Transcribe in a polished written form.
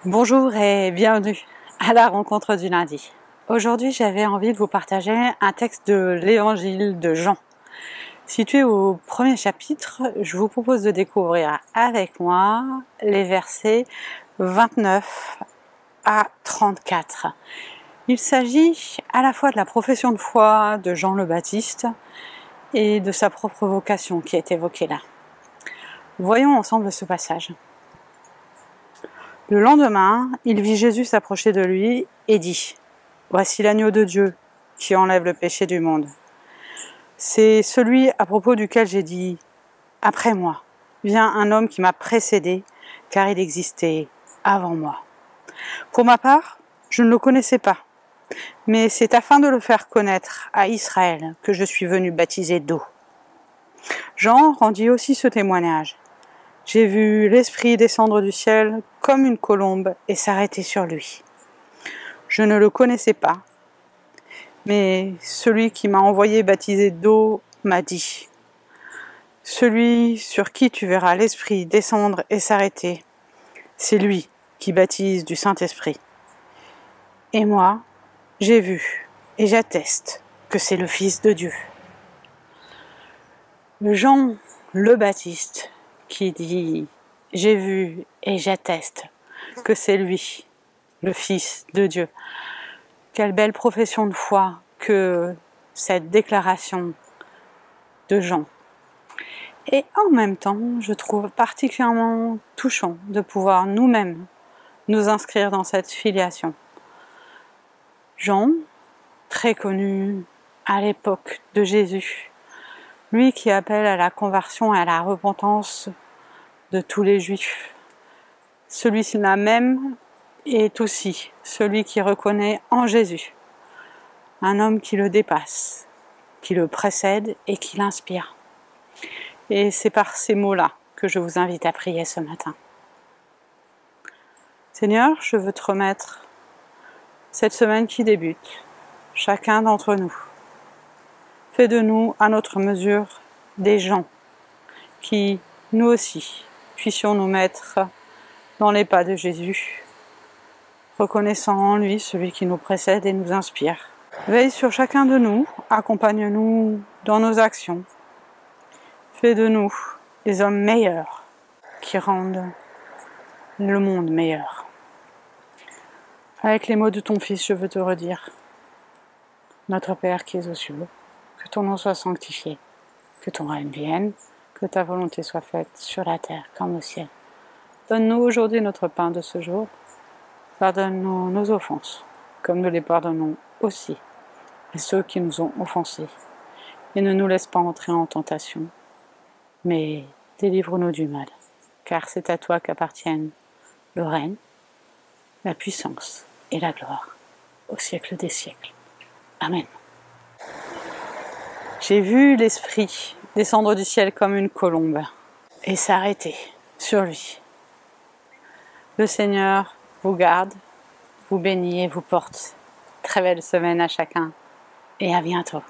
Bonjour et bienvenue à la rencontre du lundi. Aujourd'hui, j'avais envie de vous partager un texte de l'évangile de Jean. Situé au premier chapitre, je vous propose de découvrir avec moi les versets 29 à 34. Il s'agit à la fois de la profession de foi de Jean le Baptiste et de sa propre vocation qui est évoquée là. Voyons ensemble ce passage. Le lendemain, il vit Jésus s'approcher de lui et dit : « Voici l'agneau de Dieu qui enlève le péché du monde. C'est celui à propos duquel j'ai dit : après moi vient un homme qui m'a précédé, car il existait avant moi. Pour ma part, je ne le connaissais pas, mais c'est afin de le faire connaître à Israël que je suis venu baptiser d'eau. » Jean rendit aussi ce témoignage. J'ai vu l'Esprit descendre du ciel comme une colombe et s'arrêter sur lui. Je ne le connaissais pas, mais celui qui m'a envoyé baptiser d'eau m'a dit : « Celui sur qui tu verras l'Esprit descendre et s'arrêter, c'est lui qui baptise du Saint-Esprit. Et moi, j'ai vu et j'atteste que c'est le Fils de Dieu. » Jean le Baptiste qui dit : « J'ai vu et j'atteste que c'est lui, le Fils de Dieu. » Quelle belle profession de foi que cette déclaration de Jean. Et en même temps, je trouve particulièrement touchant de pouvoir nous-mêmes nous inscrire dans cette filiation. Jean, très connu à l'époque de Jésus, lui qui appelle à la conversion et à la repentance de tous les Juifs. Celui-là même est aussi celui qui reconnaît en Jésus un homme qui le dépasse, qui le précède et qui l'inspire. Et c'est par ces mots-là que je vous invite à prier ce matin. Seigneur, je veux te remettre cette semaine qui débute, chacun d'entre nous. Fais de nous, à notre mesure, des gens qui, nous aussi, puissions nous mettre dans les pas de Jésus, reconnaissant en lui celui qui nous précède et nous inspire. Veille sur chacun de nous, accompagne-nous dans nos actions. Fais de nous des hommes meilleurs qui rendent le monde meilleur. Avec les mots de ton Fils, je veux te redire : Notre Père qui es aux cieux, que ton nom soit sanctifié, que ton règne vienne, que ta volonté soit faite sur la terre comme au ciel. Donne-nous aujourd'hui notre pain de ce jour. Pardonne-nous nos offenses, comme nous les pardonnons aussi à ceux qui nous ont offensés. Et ne nous laisse pas entrer en tentation, mais délivre-nous du mal, car c'est à toi qu'appartiennent le règne, la puissance et la gloire, au siècle des siècles. Amen. J'ai vu l'Esprit descendre du ciel comme une colombe et s'arrêter sur lui. Le Seigneur vous garde, vous bénit et vous porte. Très belle semaine à chacun et à bientôt.